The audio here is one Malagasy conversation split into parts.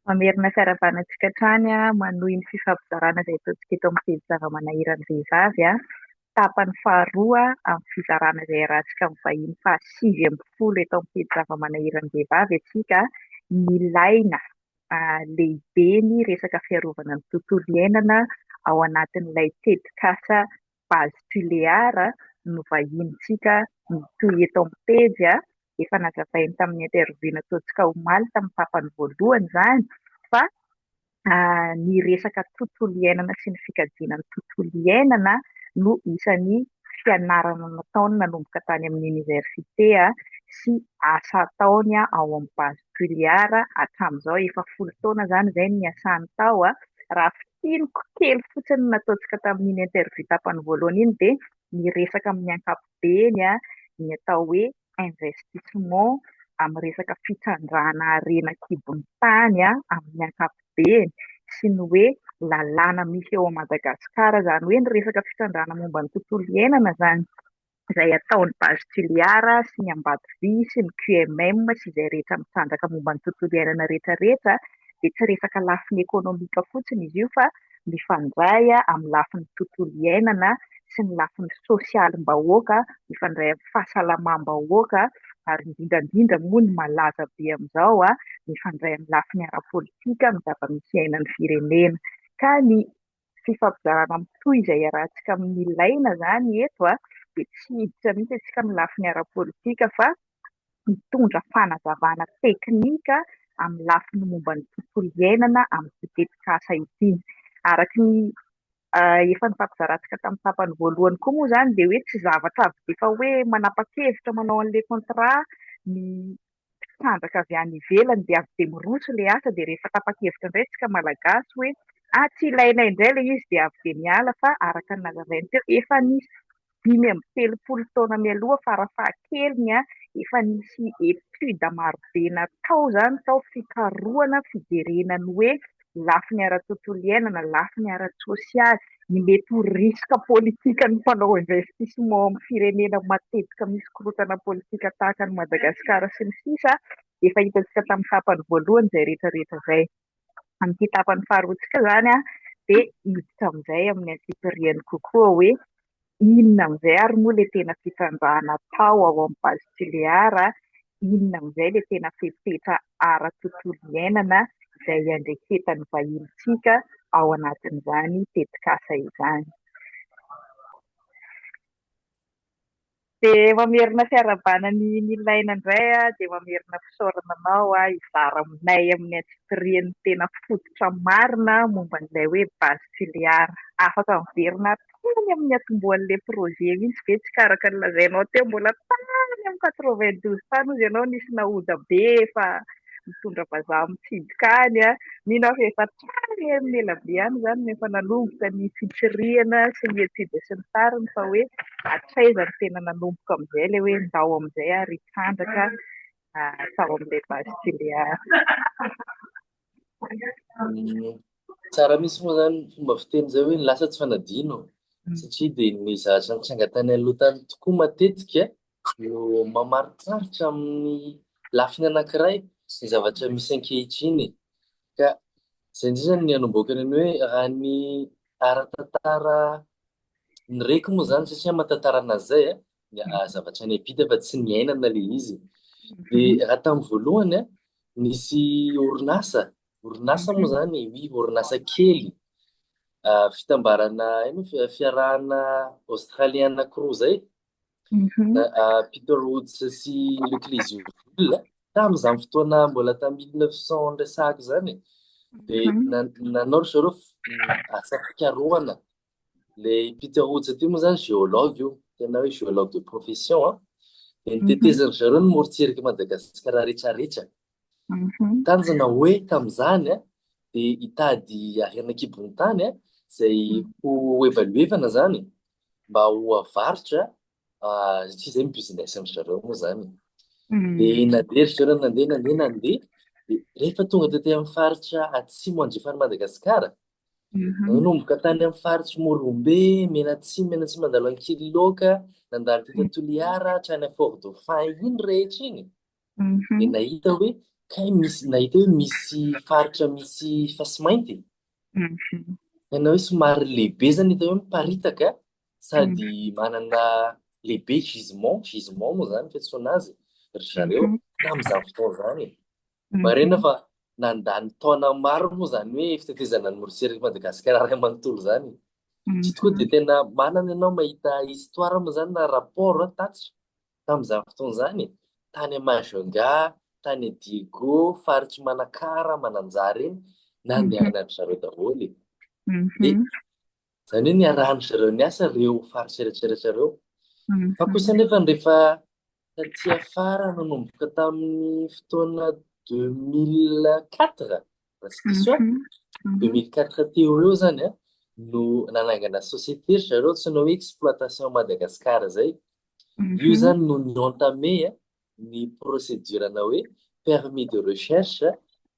Mamerina fiaravanantsika hatrany manohy ny fifampizarana izay ataontsika eto amin'ny teny zava-manahirany vehivavy tapany faharoa amin'ny fizarana izay arahantsika amin'ny vahiny fahasivy ambin'ny folo eto amin'ny teny zava-manahirany vehivavy antsika milaina lehibe ny resaka fiarovana ny tontolo iainana ao anatin'ilay tetikasa bazituleara no vahintsika mitohy eto amin'ny pejy efa nazavainy tamin'ny interview nataontsika omaly tamin'ny tapany voalohany izany fa ny resaka tontolo iainana sy ny fikajiana ny tontolo iainana no isan'ny fianarana nataony nanomboka tany amin'ny oniversite sy asa ataony ao amin'ny bazituleara hatramin'izao efa 10 taona izany izay no niasany tao raha fitiniko kely fotsiny nataontsika tamin'iny interview tapany voalohany iny dia ny resaka amin'ny ankapobeny ny atao hoe investissement amin'ny resaka fitsandrana harena kibon'ny tany amin'ny ankapobeny sy ny hoe lalàna misy eo Madagasikara izany hoe ny resaka fitsandrana momba ny tontolo iainana izany izay ataon'ny bazituleara sy ny Ambatodia sy ny QMM sy izay rehetra mitsandraka momba ny tontolo iainana rehetrarehetra dia tsy resaka lafiny ekônomika fotsiny izy io fa mifandray amin'ny lafiny tontolo iainana sy ny lafiny sosialim-bahoaka, mifandray amin'ny fahasalamam-bahoaka ary indrindra moa ny malaza be amin'izao mifandray amin'ny lafiny ara-politika amin'ny zava-misy ainan'ny firenena. Ka ny fifampizarana mitohy izay arahantsika amin'ny ilaina izany eto dia tsy hiditra mihitsy antsika amin'ny lafiny ara-politika fa mitondra fanazavana teknika amin'ny lafiny momba ny tontolo iainana amin'ny tetikasa ity. Araka ny efa nifampizarantsika tamin'ny tapany voalohany koa moa izany dia hoe tsy zavatra avy efa hoe manapa-kevitra manao an'ilay contrat ny mpisandraka avy any ivelany dia avy dia miroso ilay asa dia rehefa tapa-kevitra indray isika malagasy hoe tsy ilaina indray ilay izy dia avy dia miala fa araka ny nazavainy teo efa nisy 5 ambin'ny 30 taona mialoha farafahakeliny efa nisy etude marobe natao izany tao fikarohana fijerenany hoe lafiny ara-tontolo iainana, lafiny ara-tsosialy, ny mety ho risika politika ny mpanao investissement amin'ny firenena matetika misy korontana politika tahaka ny Madagasikara sy ny sisa efa hitantsika tamin'ny tapany voalohany izay rehetrarehetra izay. Amin'ity tapany faharoantsika izany dia hiditra amin'izay amin'ny ankipiriany kokoa hoe inona amin'izay ary moa ilay tena fitsandrahana tao ao amin'ny bazituleara, inona amin'izay ilay tena fepetra ara-tontolo iainana izay andreketan'ny vahintsika ao anatin'izany tetikasa izany. Dia mamerina fiarabanany ilaina indray dia mamerina fisaorana anao hizara aminay amin'ny atsipirian'ny tena fototra marina momba an'ilay hoe bazituleara. Afaka miverina tany amin'ny atombohan'ilay projet mihitsy ve tsika araka ny lazainao teo mbola tany amin'ny 92 tany hozy ianao nisy nahoda be fa mitondra vazaha mitsidika any mino aho efa trany amin'ny elabe any izany no efa nanomboka ny fitsirihana sy ny etude sy ny tariny fa hoe hatraiza ny tena nanomboka amin'izay ilay hoe ndao amin'izay ary hitsandraka tao amin'ilay bazituleara. Tsara misy moa izany fomba fiteny izay hoe lasa tsy fanadino satria dia ny zatra nitsangatany aloha tany tokoa matetika no mamaritraritra amin'ny lafiny anankiray ny zavatra misy ankehitriny ka izay indrindra ny anomboakany ny hoe raha ny ara-tantara ny raiky moa izany satria mahatantara anazy izay zavatra ny apita fa tsy ny ainana ilay izy dia raha tamin'ny voalohany nisy orinasa moa izany orinasa kely fitambarana fiarahana Australien anankiroa izay Peter Woods sy Leclerc tamin'izany fotoana mbola tamin'ny 1900 resaka izany dia nanao ry zareo asa fikarohana. Ilay Peter Woods ty moa izany géologue io tena hoe géologue de profession dia nitetezany zareo ny morontsiraka Madagasikara rehetrarehetra. Tanjona hoe tamin'izany dia hitady ahena kibon'ny tany izay ho evaluevana izany mba ho avarotra satria izay ny business ny zareo moa izany. Dia nandeha zareo nandeha dia rehefa tonga tety amin'ny faritra atsimo andrefan'ny Madagasikara nanomboka tany amin'ny faritra Morombe menatsimo mandalo Ankiloka nandalo tety Toliara hatrany Fort Dauphin iny rehetra iny dia nahita hoe kay misy nahita hoe misy faritra misy fasimainty. Mhm. Tena hoe somary lehibe zany hita hoe miparitaka sady Mhm. manana lehibe gisement moa zany fiantsoana azy ry zareo Mhm. tamin'izany fotoana zany. Marena Mhm. fa nandany taona maro moa zany hoe fitetezana ny morotsiry Madagasikara ray manontolo zany. Tsy tokoa Mhm. dia tena manana ianao mahita histoire moa zany na rapport tatitra tamin'izany fotoana zany. Tany Majunga, tany Diego, faritry Manakara, Mananjara eny Mhm. nandehanan'ny zareo daholo. Dia Mhm. izany hoe niarahan'ny zareo niasa ireo faritra eritreretra ireo. Fa kosa Mhm. nefa rehefa taty afara nanomboka tamin'ny fotoana 2004 raha tsy diso Mhm. Mhm. 2004 teo eo zany no nanangana société ry zareo antsoina hoe exploitation Madagasikara zay. Io Mhm. zany no nientamé ny procédurana hoe permis de recherche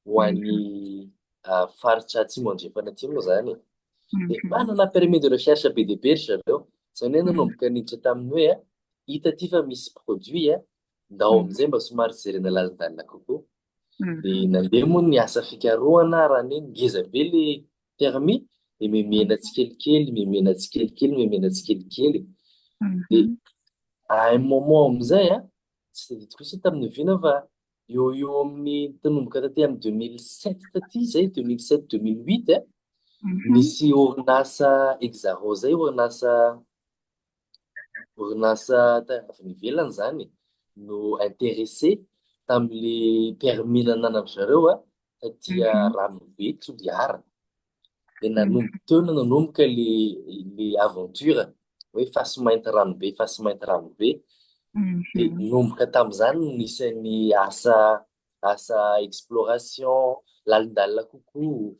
ho an'ny faritra Atsimo andrefana aty moa zany. Dia Mhm. manana permis de recherche be dia be ry zareo. Izany hoe Mhm. nanomboka niditra tamin'ny hoe hita aty fa misy produit ndao Mhm. amin'izay mba somary jerena lalindalina kokoa. Dia Mhm. nandeha moa ny asa fikarohana raha ny ngeza be le permis dia memena tsikelikely, memena tsikelikely, memena tsikelikely. Dia Mhm. à un moment amin'izay tsy tadidiko kosa tamin'ny oviana fa eo amin'ny tanomboka taty amin'ny 2007 taty zay 2007 2008 Mhm. nisy orinasa Exaro zay orinasa avy nivelany zany no intéressé tamin'le permis nananany zareo taty Mhm. Ranobe Toliara. Dia Mhm. nanomboka teo nanomboka le aventure hoe fasimainty Ranobe, fasimainty Ranobe. Dia Mhm. nomboka tamin'izany no nisan'ny asa exploration lalindalina kokoa.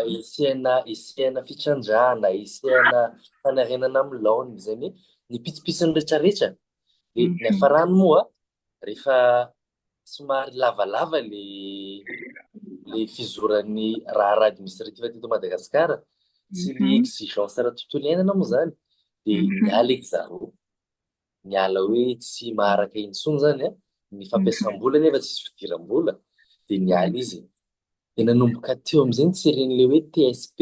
Esehana fitrandrahana, esehana fanarenana amin'ny laona izany hoe ny pitsopitsony rehetrarehetra. Dia ny Mhm. hafarany moa rehefa somary lavalava le fizoran'ny raharaha administrativa teto Madagasikara sy le Mhm. exigence ara tontolo iainana moa zany dia Mhm. niala Exaro. Niala hoe tsy maharaka intsony zany ny Mhm. fampiasam-bola nefa tsisy fidiram-bola dia niala Mhm. izy. Dia nanomboka teo amin'izay tsiren'le hoe TSP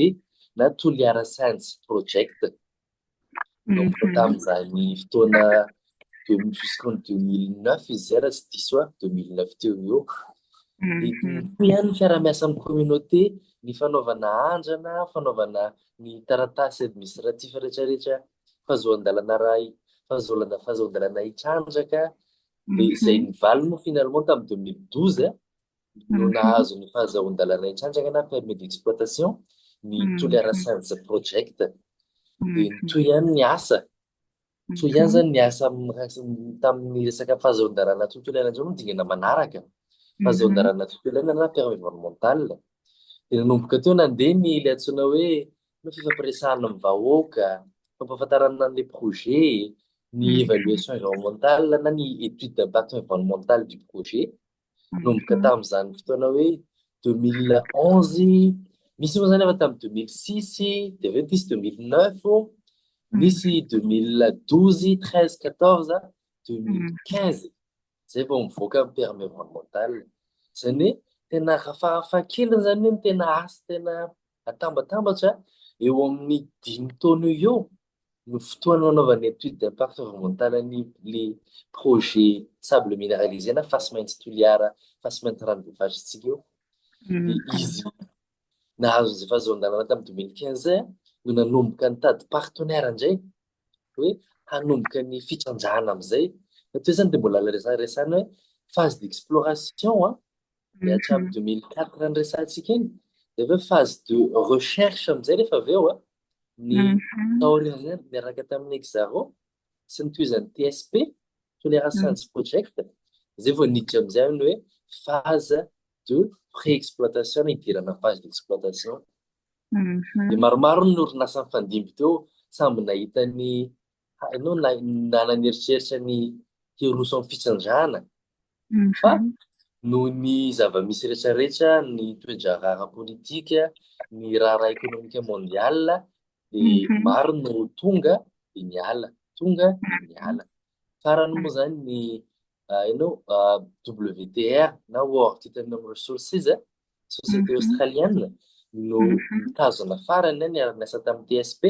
na Toliara Science Project. Nanomboka Mhm. tamin'izany fotoana jusqu'en 2009 izy zay raha tsy diso 2009 teo eo. Dia Mhm. toy ihany ny fiara-miasa amin'ny communauté, ny fanaovana andrana, fanaovana ny taratasy administratif rehetrarehetra, fahazoan-dalana fahazoan-dalana hitrandraka. Dia izay Mhm. nivaly moa finalement tamin'ny 2012 no Mhm. nahazo ny fahazoan-dalana hitrandraka na permis d'exploitation ny Toliara Mhm. Science Project. Dia Mhm. toy ihany ny asa. Toy ihany Mhm. zany ny asa tamin'ny resaka fahazoan-dalana tontolo iainana indray moa dingana manaraka. Mhm. Fahazoan-dalana tontolo iainana na permis environnemental. Dia nanomboka teo nandeha ny ilay antsoina hoe no fifampiresahana amin'ny vahoaka, fampahafantarana an'ilay projet, ny Mhm. évaluation environnementale na ny étude d'impact environnemental du projet. Nanomboka Mhm. tamin'izany fotoana hoe 2011, misy moa zany efa tamin'ny 2006, dia aveo nisy 2009, nisy 2012, 13, 14, Mhm. 2015. Zay vao mivoaka ny permis environnemental. Izany hoe tena hafahafa kely zany hoe ny tena asa tena atambatambatra eo amin'ny 5 taona eo no fotoana nanaovana étude d'impact environnemental le projet sable minéralisé na fasimainty Toliara, fasimainty Ranobevatritsika eo. Dia Mhm. izy nahazo izay fahazoan-dalana tamin'ny 2015 no nanomboka nitady partenaire indray hoe hanomboka ny fitrandrahana amin'izay. Teo zany dia mbola resana hoe phase d'exploration dia hatramin'ny Mhm. 2004 ny resantsika iny. Dia aveo phase de recherche amin'izay rehefa aveo ny Mhm. taoriana zany miaraka tamin'ny Exaro sy ny tohizan'ny TSP, Toliara Mhm. Science Project. Zay vao niditra amin'izay ny hoe phase de pré-exploitation na idirana phase d'exploitation. Dia Mhm. maromaro ny orinasa mifandimby teo samby nahita ny hainao nanana eritreritra ny hiroso amin'ny fitsandrahana. Fa Mhm. noho ny zava-misy rehetrarehetra, ny toe-draharaha politika, ny raharaha ekonomika mondial, dia Mhm. maro no tonga dia niala, tonga dia niala. Farany moa zany ny WTR na World Titanium Resources société australienne no mitazona farany niara-niasa tamin'ny TSP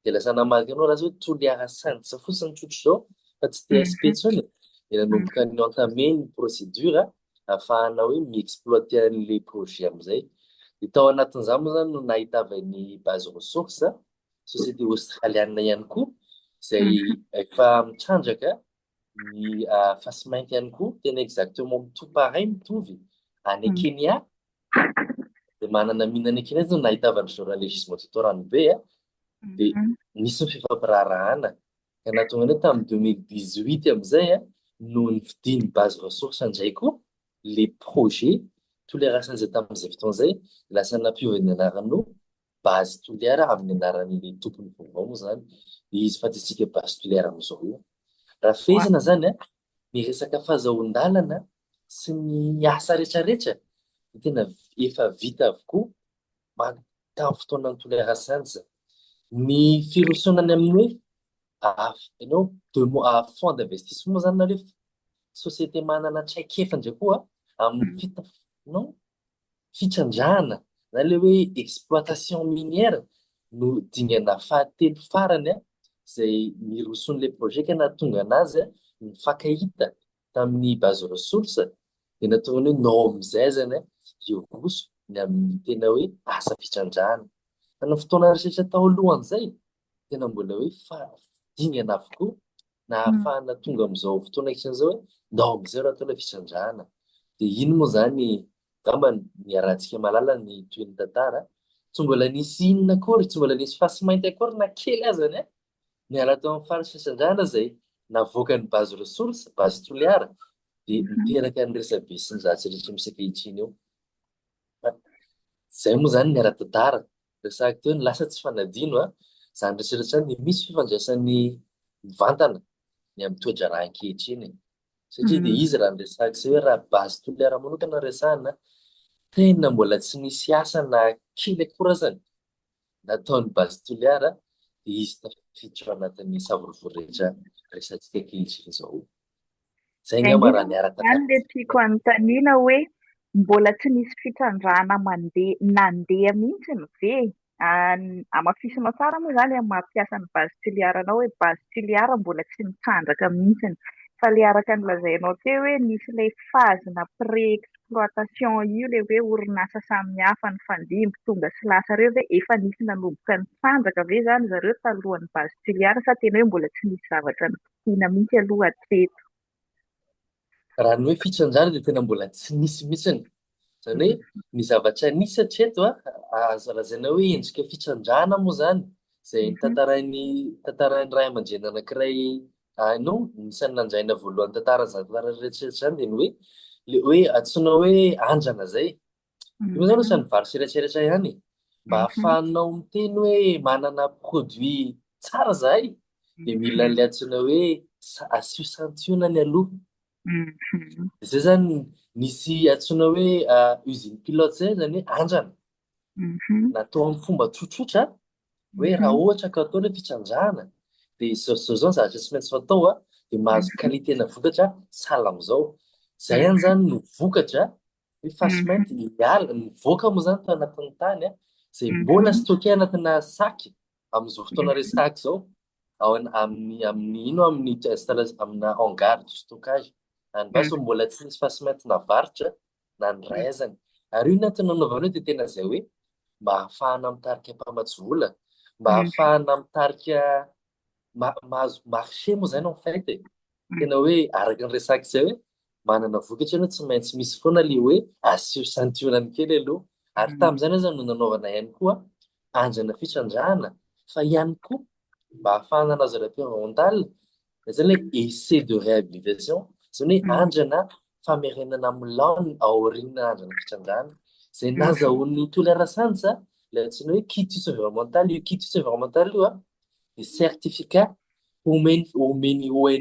dia lasa namadika anao raha zao hoe toliara santsa fotsiny tsotro zao fa tsy TSP tsony dia nanomboka ny entamé ny procédure ahafahana hoe mi-exploiter an'le projet amin'izay. Dia tao anatin'izany moa zany no nahitavany base ressource société australienne ihany koa izay efa mitrandraka ny fasy mainty ihany koa tena exactement tout pareil mitovy any Kenya dia manana mihinana Kenya no nahitavany journalisme teto Ranobe dia nisy ny fifampirarahana ka nahatonga ny hoe tamin'ny 2018 amin'izay no nividiny base ressource indray koa le projet toliara izay tamin'izay fotoana izay lasa nampiova ny anarano base toliara amin'ny anaran'ny tompony vaovao moa zany izy fa tsy tsika base toliara amin'izao io. Raha fehezina zany ny resaka fahazoan-dalana sy ny asa rehetrarehetra dia tena efa vita avokoa tamin'ny fotoana ny toliara santsa. Ny firosonany amin'ny hoe fond d'investissement zany nareo société manana traikefa indray koa amin'ny fitrandrahana na le hoe exploitation minière no dingana fahatelo farany izay niroson'le projet ka nahatonga anazy mifankahita tamin'ny base ressource dia nahatonga ny hoe nao amin'izay zany iroso ny amin'ny tena hoe asa fitrandrahana. Fa ny fotoana rehetra tao alohan'izay tena mbola hoe dingana avokoa na ahafahana tonga amin'izao fotoana isan'izao hoe ndao amin'izay raha atao ilay fitrandrahana. Dia iny moa zany ngamba ny arahantsika malala ny toen'ny tantara tsy mbola nisy inona akory, tsy mbola nisy fasy mainty akory na kely azany niala tao amin'ny faritra fitrandrahana izay navoaka ny base ressource, base toliara dia miteraka ny resabe sy ny zatsy rehetra misy ankehitriny eo. Izay moa zany ny ara-tantara resahako teo ny lasa tsy fanadino izany rehetrarehetra ny misy fifandraisan'ny mivantana ny amin'ny toetra raha ankehitriny. Satria dia izy raha niresahako izay hoe raha base toliara manokana resahana tena mbola tsy nisy asa na kely akory azany nataon'ny base toliara dia izy tafiditra anatin'ny savorovory rehetra resantsika ankehitriny izao. Izay ngamba raha ny ara-tantara. Ilay tiako anontaniana hoe mbola tsy nisy fitrandrahana nandeha mihitsy ve? Amafisinao tsara moa zany amin'ny mampiasa ny base toliaranao hoe base toliara mbola tsy mitrandraka mihitsy. Fa ilay araka ny lazainao teo hoe nisy ilay fazina pré-exploitation io ilay hoe orinasa samihafa ny fandimby tonga sy lasa ireo hoe efa nisy nanomboka ny trandraka ve zany zareo talohan'ny base toliara sa tena hoe mbola tsy nisy zavatra nokitiana mihitsy aloha hatreto? Raha ny hoe fitrandrahana dia tena mbola tsy nisy mihitsiny. Izany hoe ny zavatra nisy hatreto azo lazaina hoe endrika fitrandrahana moa zany izay tantaran'ny ray aman-dreny anankiray nisan'ny nanjaina voalohany tantaran'izany tantara rehetrarehetra izany dia ny hoe le hoe antsoina hoe andrana izay. Io moa zany ohatrany vary sy rehetrarehetra ihany mba ahafahanao miteny hoe manana produit tsara zahay dia mila an'ilay antsoina hoe asio santionany aloha. Izay zany nisy antsoina hoe usine pilote zay zany hoe andrana natao amin'ny fomba tsotsotra hoe raha ohatra ka atao ilay fitrandrahana dia izao zavatra tsy maintsy fatao dia mahazo qualité-na vokatra sahala amin'izao. Izay ihany zany no vokatra hoe fasy mainty nivoaka moa zany tao anatin'ny tany izay mbola stocké anatina saky amin'izao fotoana resahako izao amina hangar de stockage. Any basy mbola tsy nisy fasy mainty navaritra na niraizany. Ary io antony nanaovana io dia tena izay hoe mba ahafahana mitarika mpamatsy vola, mba ahafahana mitarika mahazo marché moa zany en fait. Tena hoe araka ny resahako izay hoe manana vokatra ianao tsy maintsy misy foana ilay hoe asio santionany kely aloha. Ary tamin'izany zany no nanaovana ihany koa andrana fitrandrahana fa ihany koa mba ahafahana anazy repère zany hoe essai de réhabilitation izany hoe andrana famerenana amin'ny laona aoriana andrana fitrandrahana izay nahazahoan'ny toliara santsa ilay antsoina hoe quitus environnemental. Io quitus environnemental io dia certificat omeny ONE izany hoe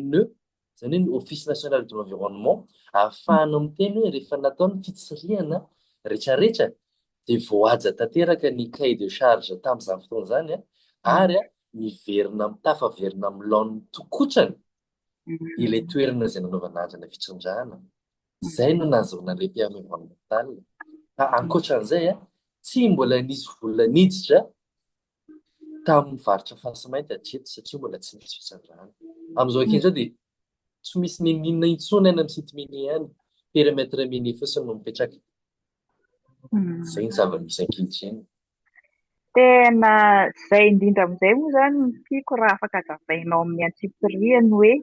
ny Office national de l'environnement ahafahana miteny hoe rehefa nataony fitsirihana rehetrarehetra dia voahaja tanteraka ny cahier de charge tamin'izany fotoana izany ary tafaverina amin'ny laon'ny tokotrany ilay toerana izay nanaovana azy na fitsindrahana. Mhm. Zay no nahazoana lehibe amin'ny environnemental. Fa ankoatran'izay tsy mbola nisy vola niditra tamin'ny varotra fasy mainty hatreto satria mbola tsy nisy fitsandrahana. Amin'izao ankehitriny dia tsy misy ninona intsony any amin'ny site minier any. Périmètre minier fotsiny no mipetraka. Zay ny zava-misy ankehitriny. Tena izay indrindra amin'izay moa izany no tiako raha afaka hazavainao amin'ny antsipiriany hoe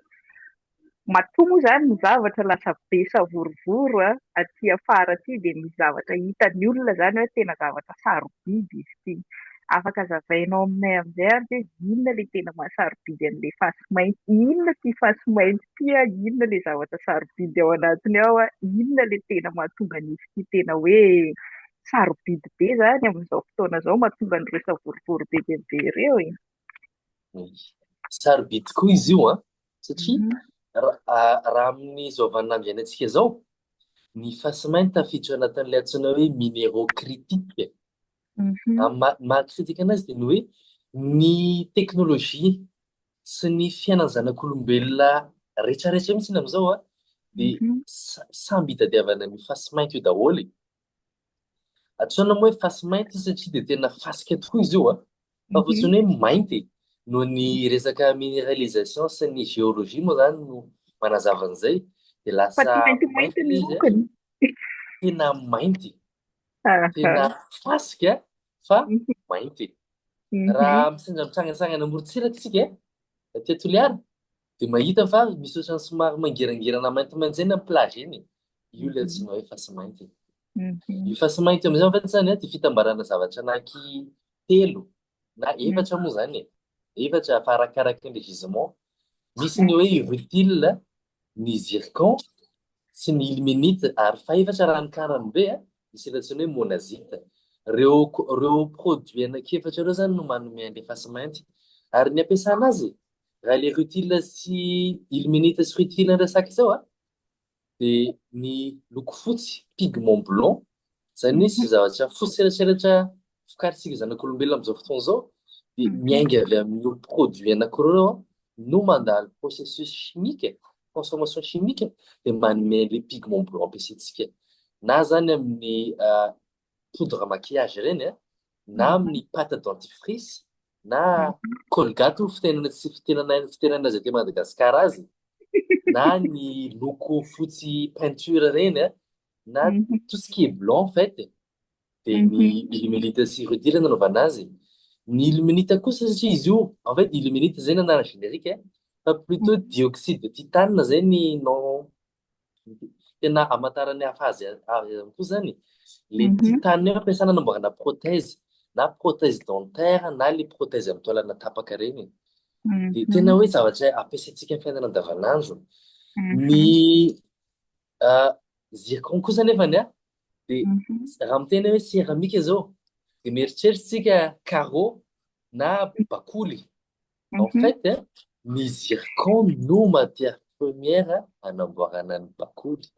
matoa moa izany ny zavatra lasa be savorovoro aty afara aty dia misy zavatra hitan'ny olona izany hoe tena zavatra sarobidy izy ity. Afaka hazavainao aminay amin'izay ary hoe inona ilay tena mahasarobidy an'ilay fasy mainty, inona ity fasy mainty ity, inona ilay zavatra sarobidy ao anatiny ao, inona ilay tena mahatonga an'izy ity tena hoe sarobidy be izany amin'izao fotoana izao mahatonga an'ireo savorovoro be dia be ireo e. Sarobidy koa izy io satria raha amin'izao vaninandro iainantsika izao, ny fasy mainty tafiditra anatin'ilay antsoina hoe minéraux critiques. Maha-kritika anazy dia ny hoe ny teknôlôjia sy ny fiainan'ny zanak'olombelona rehetrarehetra mihitsy amin'izao dia samby hitadiavana ny fasy mainty io daholo. Antsoina moa hoe fasy mainty satria dia tena fasika tokoa izy io fa fotsiny hoe mainty noho ny resaka minéralisation sy ny géologie moa zany no manazava an'izay dia lasa mainty ny izy lokony. tena mainty, tena fasika fa mainty. Raha misendra mitsangatsangana amorontsiraka isika aty Toliara dia mahita fa misy ohatrany somary mangirangirana maintimainty zay ny amin'ny plage eny. Io ilay antsoina hoe fasy mainty. Io fasy mainty amin'izay mafety zany dia fitambarana zavatra anaky 3 na 4 moa zany 4 fa arakaraka ilay gisement. Misy ny hoe rutile, ny zircon sy ny ilménite ary fa 4 ranokarany be misy ilay antsoina hoe monazite. Ireo produit anaky-4 ireo zany no manome an'ilay fasy mainty. Ary ny ampiasana azy raha ilay rutile sy ilménite sy rutile ny resaka izao dia ny loko fotsy pigment blanc zany hoe sy zavatra fotsy selatselatra vokarintsika zanak'olombelona amin'izao fotoana izao dia miainga avy amin'io produit anankiroa no mandalo processus chimique, consommation chimique dia manome ilay pigment blanc ampiasaintsika na zany amin'ny poudre maquillage ireny na amin'ny pâte dentifrice na colgate ho fitenenana azy aty Madagasikara azy, na ny loko fotsy peinture ireny na tout ce qui est blanc en fait dia ny ilménite sy rutile nanaovana azy. Ny ilménite kosa satria izy io en fait ilménite zay ny anarana générique fa plutôt dioxyde de titane zay ny nom tena hamantarany hafa azy koa zany. Ilay titane io ampiasana anamboarana prothèse na prothèse dentaire na ilay prothèse amin'ny taolana tapaka ireny. Dia tena hoe zavatra ampiasaintsika amin'ny fiainana andavanandro. Ny zircon kosa nefany dia raha miteny hoe céramique izao dia mieritreritrsika carreau na bakoly. En fait ny zircon no matière première anamboarana ny bakoly.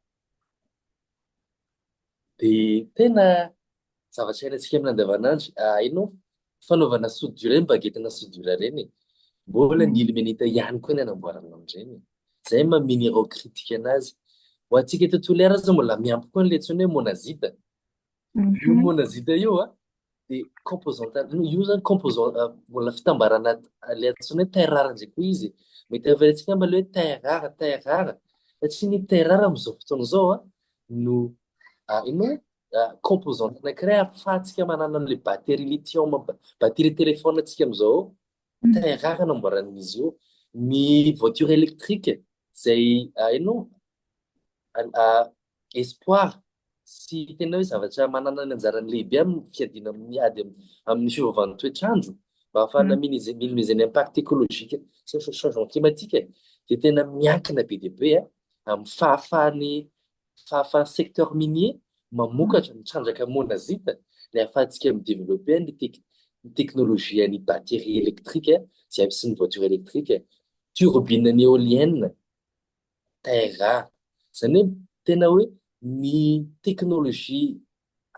Dia tena zavatra ilaintsika amin'ny andavanandro. Hainao fanaovana soudure ireny, bagetina soudure ireny mbola ny ilménite ihany koa ny anamboarana amin'ireny. Zay maha minéraux critique anazy. Ho antsika eto Toliara aza mbola miampy koa an'ilay antsoina hoe monazite. Io monazite io dia composante io zany composant mbola fitambarana ilay antsoina hoe terre rare indray koa izy. Mety avarantsika amba ilay hoe terre rare satria ny terre rare amin'izao fotoana izao no composante anankiray ahafahantsika manana an'ilay batterie lithium, batterie téléphone antsika amin'izao terre rare anamboaran'izy io. Ny voiture électrique izay espoir sy tena hoe zavatra manana ny anjarany lehibe amin'ny fiadiana miady amin'ny fiovaovan'ny toetrandro mba ahafahana minimiser ny impact écologique sy ny changement climatique dia tena miankina be dia be amin'ny fahafahan'ny secteur minier mamokatra mitrandraka monazite ilay ahafahantsika midévelopper ny teknôlôjia ny batterie électrique izay sy ny voiture électrique, turbine ny éolienne, terre rare. Izany hoe tena hoe ny teknôlôjia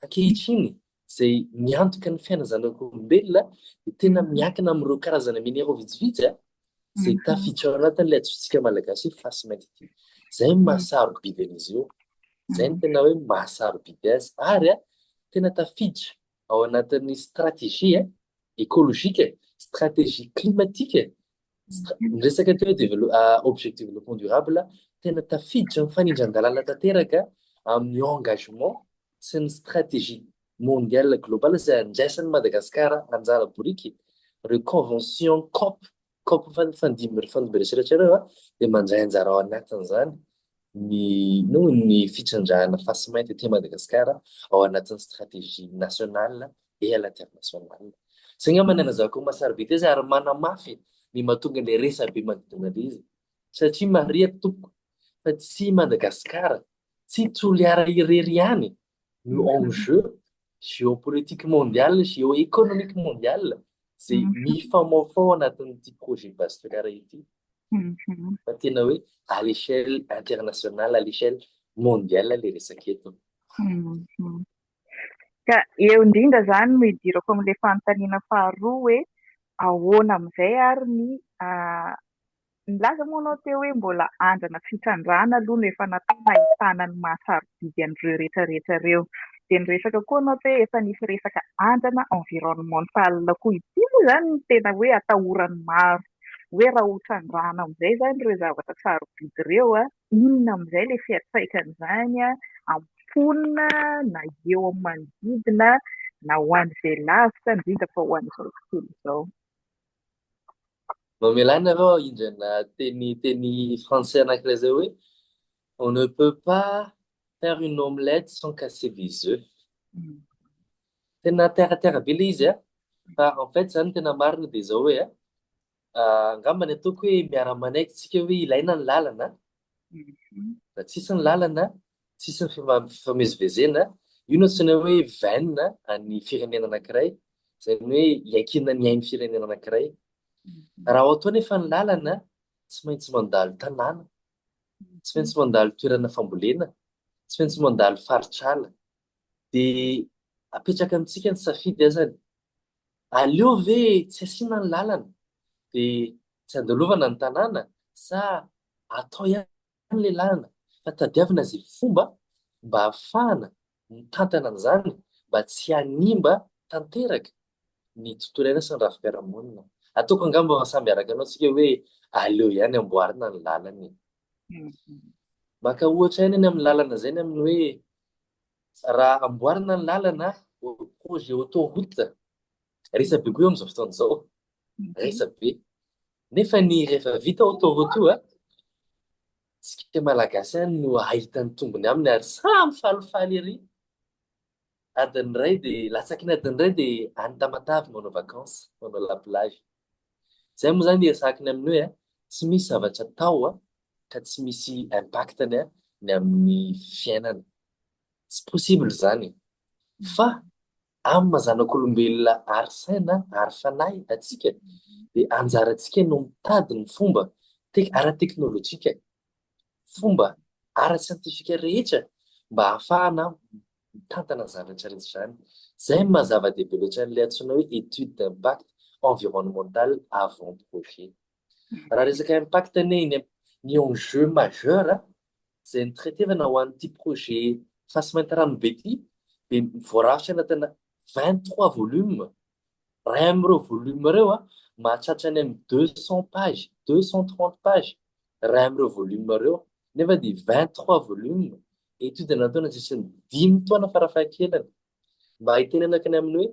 ankehitriny izay miantoka ny fiainana zanak'olombelona dia tena miankina amin'ireo karazana minéraux vitsivitsy zay tafiditra ao anatin'ilay antsointsika malagasy fasy mainty ity. Zay mahasarobidy an'izy io. Zay no tena hoe mahasarobidy azy. Ary tena tafiditra ao anatin'ny stratégie écologique, stratégie climatique, resaka teo objectif développement durable, tena tafiditra mifanindran-dalàna tanteraka amin'ny engagement sy ny stratégie mondiale globale izay andraisan'ny Madagasikara anjara boriky. Ireo convention COP fandimby ireo dia mandray anjara ao anatin'izany ny fitrandrahana fasy mainty etỳ Madagasikara ao anatin'ny stratégie nationale et à l'international. Zay nga manana zako mahasarobidy azy ary manamafy ny mahatonga ilay resabe manodidina izy. Satria marihako tompoko fa tsy Madagasikara, tsy Toliara irery ihany no enjeu géopolitique mondiale, géoéconomique mondiale zay mifamaofao anatin'ity projet vaste karaha ity. Fa tena hoe à l'échelle internationale, à l'échelle mondiale ilay resaka eto. Ka eo indrindra zany no hidirako amin'ilay fanontaniana faharoa hoe ahoana amin'izay ary nilaza moa anao teo hoe mbola andrana fitrandrahana aloha no efa natao ahitana ny mahasarobidy an'ireo rehetrarehetra ireo. Dia niresaka koa anao hoe efa nisy resaka andrana environnemental koa ity moa zany no tena hoe atahorany maro. Hoe raha ho trandrahana amin'izay zany ireo zavatra sarobidy ireo inona amin'izay ilay fiantraikan'izany amin'ny mponina na eo amin'ny manodidina na ho an'izay lavitra indrindra fa ho an'izao tontolo izao. Mamelana arao indrana teny français anankiray zay hoe on ne peut pas faire une omelette sans casser des œufs. Tena terre be ilay izy fa en fait zany tena marina dia zao hoe angambany ataoko hoe miara-manaiky tsika hoe ilaina ny lalana. Raha tsisy ny lalana, tsisy ny fifamezivezena, io no antsoina hoe vaine any firenena anankiray, izany hoe iankinana ny ain'ny firenena anankiray. Raha ohatra nefa ny lalana, tsy maintsy mandalo tanàna, tsy maintsy mandalo toerana fambolena, tsy maintsy mandalo faritr'ala. Dia apetraka amintsika ny safidy azany. Aleo ve tsy asiana ny lalana dia tsy andalovana ny tanàna sa atao ihany ilay lalana fa tadiavina izay fomba mba ahafahana mitantana an'izany mba tsy hanimba tanteraka ny tontolo iaina sy ny rafi-piarahamonina. Ataoko angamba samy araka anao tsika hoe aleo ihany amboarina ny lalana. Maka ohatra ihany amin'ny lalana izay amin'ny hoe raha amboarina ny lalana projet autoroute resabe koa eo amin'izao fotoana izao, resabe. Nefa ny rehefa vita autoroute io tsika malagasy ihany no ahitany tombony aminy ary samy falifaly ery. Adiny iray dia latsaky ny adiny iray dia any Tamatavy manao vakansy, manao la plage. Zay moa zany resakiny amin'ny hoe tsy misy zavatra atao ka tsy misy impactany ny amin'ny fiainana. Tsy possible zany. Fa amin'ny mazanak'olombelona ary saina ary fanahy atsika dia anjarantsika no mitady ny fomba ara-teknôlôjika, fomba ara-siantifika rehetra mba ahafahana mitantana zavatra rehetra izany. Zay mazava-dehibe loatra an'ilay antsoina hoe étude d'impact environnemental avant projet. Raha resaka impact ny enjeu majeur izay nitretevana ho an'ity projet fasy mainty ranobe ity dia voarafitra anatina 23 volume. Ray amin'ireo volume ireo mahatratra any amin'ny 200 page, 230 page. Ray amin'ireo volume ireo nefa dia 23 volume. Étude natao nandritra ny 5 taona farafahakelany. Mba hitenenako any amin'ny hoe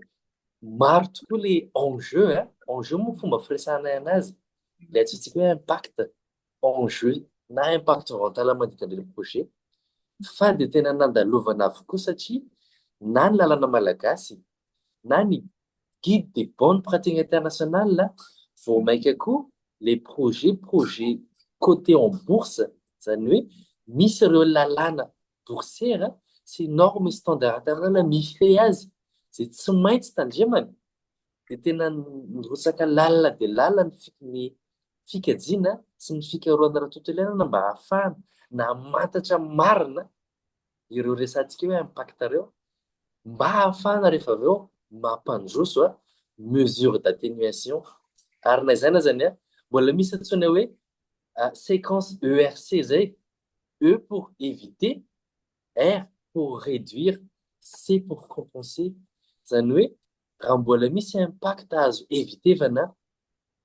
maro tokoa ilay enjeu, enjeu moa fomba firesahana anazy. Ilay antsointsika hoe impact, enjeu na impact environnemental manodidina ilay projet. Fa dia tena nandalovana avokoa satria na ny lalàna malagasy na ny guide des bonnes pratiques internationales vao maika koa les projets cotés en bourse, izany hoe misy ireo lalàna boursière sy normes sy standard international mifehy azy zay tsy maintsy tandremana. Dia tena nirotsaka lalina dia lalina ny fikajiana sy ny fikarohana ara-tontolo iainana mba ahafahana na mantatra marina ireo resantsika hoe impact ireo mba ahafahana rehefa avy eo mampandroso mesure d'atténuation. Ary na izany azany mbola misy antsoina hoe séquence ERC zay. E pour éviter, R pour réduire, C pour compenser. Zany hoe raha mbola misy impact azo evitevana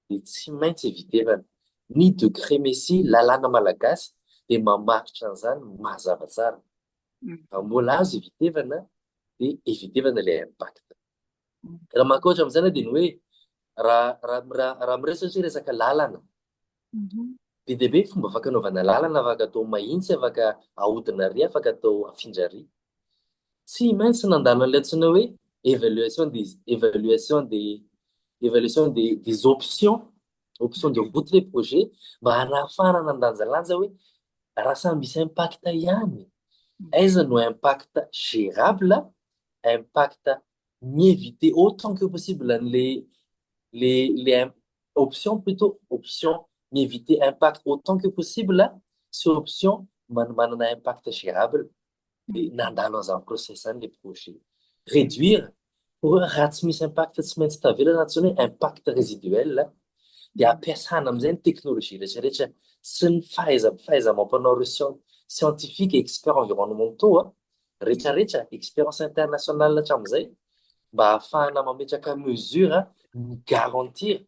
dia tsy maintsy evitevana. Ny degré mesy lalàna malagasy dia mamaritra an'izany mazava tsara. Raha mbola azo evitevana dia evitevana ilay impact. Raha mankoatra amin'izany dia ny hoe raha miresaka resaka lalana, be dia be fomba afaka anaovana lalana, afaka atao mahitsy, afaka ahodina ary, afaka atao afindra ary. Tsy maintsy nandalo an'ilay antsoina hoe évaluation des options de route les projets mba hanafana nandanjalanja hoe raha samy misy impact ihany. Aiza no impact gérable, impact mi-éviter autant que possible les options plutôt, option mi-éviter impact autant que possible, sy option manana impact gérable. Et nandalo an'izany process zany le projet. Réduire, pour raha tsy misy impact tsy maintsy tavela na antsoina hoe impact résiduel, dia ampiasana amin'izay ny teknôlôjia rehetrarehetra sy ny fahaiza-mampanao ireo scientifique et expert environnementaux rehetrarehetra, expérience internationale hatramin'izay, mba ahafahana mametraka mesure garantir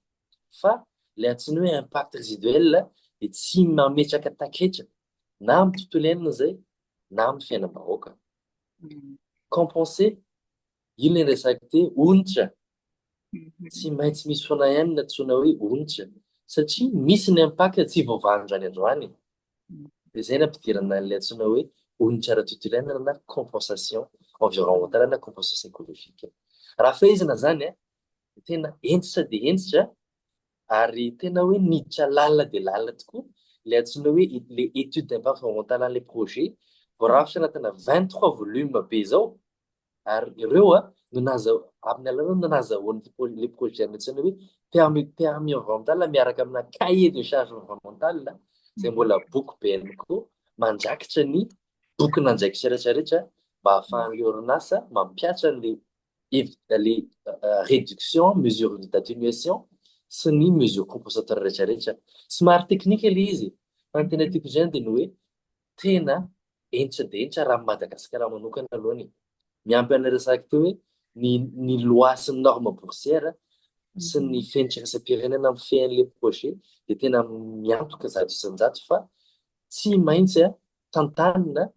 fa ilay antsoina hoe impact résiduel dia tsy mametraka taketra na amin'ny tontolo iainana izay na amin'ny fiainam-bahoaka. Compenser, ino ny resaka teo, onitra. Tsy maintsy misy foana ihany ny antsoina hoe onitra satria misy ny impact tsy voavahan-drany androany. Dia izay no ampidirana an'ilay antsoina hoe onitra ara-tontolo iainana na compensation environnementale na compensation écologique. Raha fahaizana zany tena entitra dia entitra ary tena hoe niditra lalina dia lalina tokoa ilay antsoina hoe les études d'impact environnemental an'ilay projet voarafitra anatina 23 volume be izao. Ary ireo no amin'ny alalany no nazahoan'ilay projet antsoina hoe permis environnemental miaraka amina cahier de charge environnemental izay mbola boky be ihany koa mandrakitra ny boky nandraikitra rehetrarehetra mba ahafahan'ilay orinasa mampiatra les réduction, mesure d'atténuation sy ny mesure compensatoire rehetrarehetra. Somary teknika ilay izy fa ny tena tiako izany dia ny hoe tena entitra dia entitra raha Madagasikara manokana alohany. Miampy an'ilay resaka teo hoe ny loi sy ny norme boursière sy ny fenitra iraisam-pirenena amin'ny fiain'ilay projet dia tena miantoka zato isan-jato fa tsy maintsy tantanina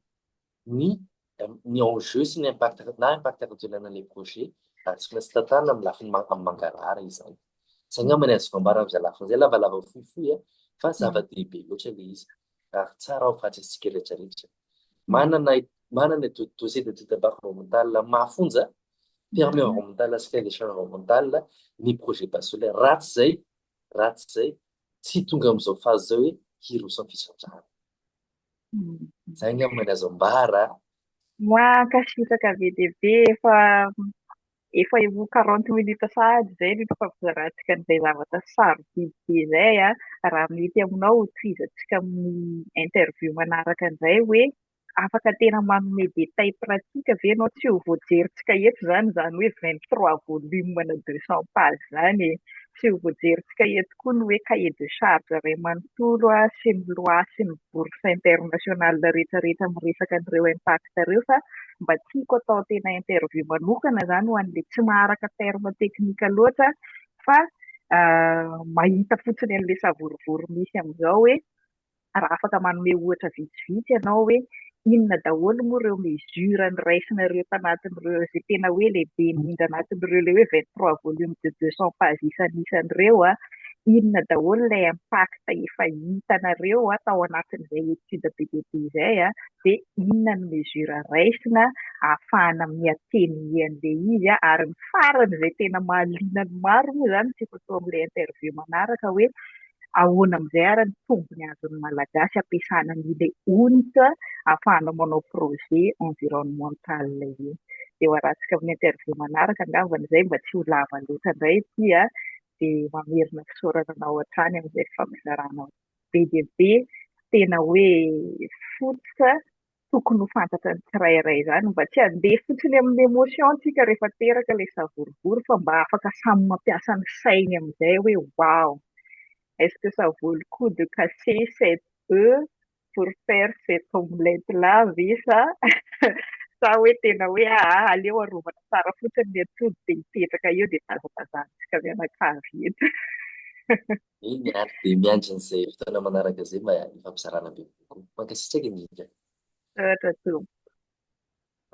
ny enjeu sy ny impact ara-tontolo iainan'ilay projet ary tsy maintsy tantanina amin'ny lafiny mangarahara izany. Izay angamba ny azoko ambara amin'izay lafiny izay lavalava fohifohy fa zava-dehibe loatra ilay izy ary tsara ao fahatrantsika rehetrarehetra. Manana dossier d'étude d'impact environnemental mahafonja, permis environnemental sy cahier de charge environnemental ny projet base solaire. Ratsy izay tsy tonga amin'izao fazy izao hoe hiroso amin'ny fisandrana. Izay angamba ny azo ambara. Mankasitraka be dia be efa eo 40 minitra sahady izay ny fampizaratsika an'izay zavatra sarobidy be izay raha mety aminao tohizantsika amin'ny interview manaraka an'izay hoe afaka tena manome détail pratique ve ianao tsy ho voajeritsika eto zany hoe 23 volume na 200 page zany tsy ho voajeritsika eto koa ny hoe cahier de charge iray manontolo sy ny loi sy ny bourse internationale rehetrarehetra miresaka an'ireo impact ireo fa mba tiako atao tena interview manokana zany ho an'ilay tsy maharaka terme teknika loatra fa mahita fotsiny an'ilay savorivory misy amin'izao hoe raha afaka manome ohatra vitsivitsy ianao hoe inona daholo moa ireo mesure niraisinareo tanatin'ireo izay tena hoe lehibe indrindra anatin'ireo ilay hoe 23 volume de 200 page isanisan'ireo inona daholo ilay impact efa hitanareo tao anatin'izay étude be dia be izay dia inona ny mesure raisina ahafahana miatenuer an'ilay izy ary ny farany izay tena mahaliana ny maro moa zany tsy fatao amin'ilay interview manaraka hoe ahoana amin'izay ary ny tombony azon'ny malagasy ampiasana an'ilay onitra ahafahana manao projet environnemental io. Dia hoaratsika amin'ny interview manaraka angambany izay mba tsy ho lava loatra indray dia mamerina fisaorananao hatrany amin'izay famizarana be dia be tena hoe fototra tokony ho fantatra ny tsirairay izany mba tsy handeha fotsiny amin'ny émotion tsika rehefa teraka ilay savorivory fa mba afaka samy mampiasa ny sainy amin'izay hoe wow Est-ce que ça vaut le coup de casser cette œuf pour faire cette omelette-là, ve sa sa hoe tena hoe aleo arovana tsara fotsiny ny atody dia hipetraka eo dia tazatazantsika mianakavy eto. Iny ary dia miandry n'izay fotoana manaraka izay mba hifampizarana be kokoa. Mankasitraka indrindra. Ohatra to.